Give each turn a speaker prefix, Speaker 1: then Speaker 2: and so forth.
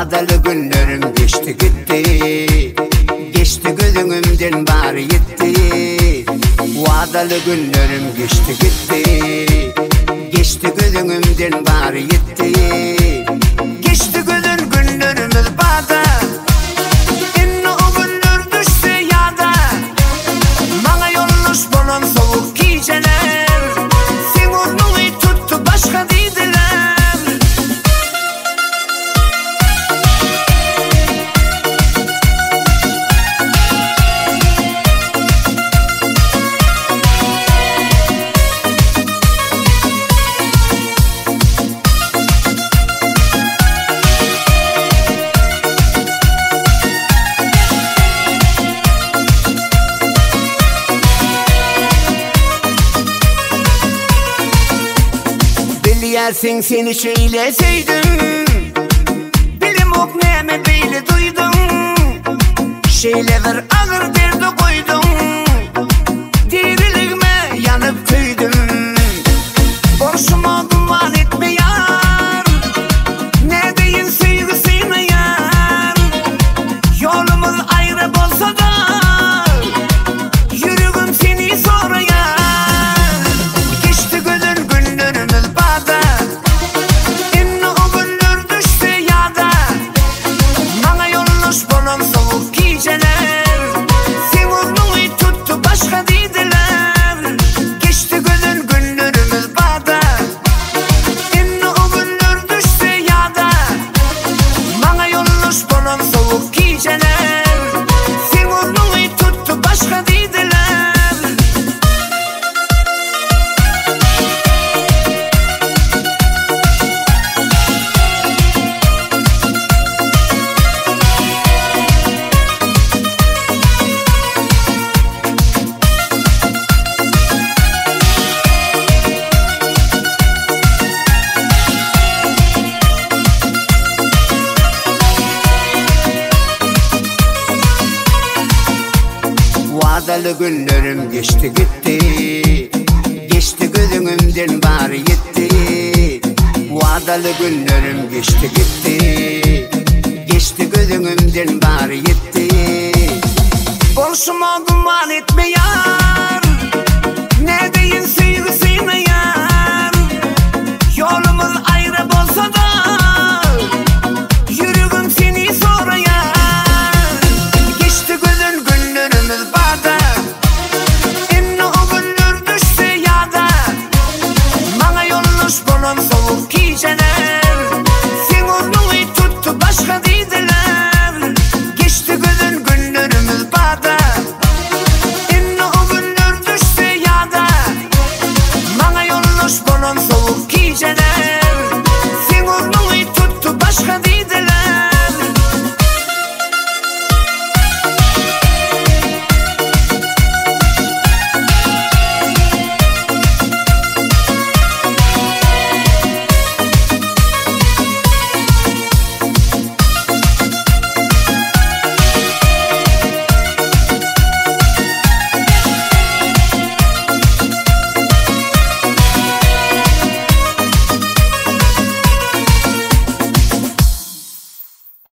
Speaker 1: Vadalı günlerim geçti gitti, geçti gözümden bari gitti. Vadalı günlerim geçti gitti, geçti gözümden bari gitti. Geçti gözün günlerimiz bada, inni o günler düşse yada. Bana yolluş bolan soğuk geceler, sen onu tuttu başka dediler. Bilirsin seni şöyle sevdim, bilim ok neme böyle duydum. Şeyler ağır derdi koydum, diriligime yanıp köydüm. Borçum oldum var etme yar, ne deyin sevgisine yar. Yolumuz ayrı bolsa da yürügüm seni soraya. Geçti gözün günlerimiz bada, inni o günler düşse yada. Bana yolluş bolan soğuk geceler, sen onu tuttu başka dediler. Geçti gözün günlerimiz bada, inni o günler düşse yada. Bana yolluş bolan soğuk geceler, sen onu tuttu başka dediler. Vadalı günlerim geçti gitti, geçti gözümden bari gitti. Vadalı günlerim geçti gitti, geçti gözümden bari gitti. Borçum oldum var etme ya,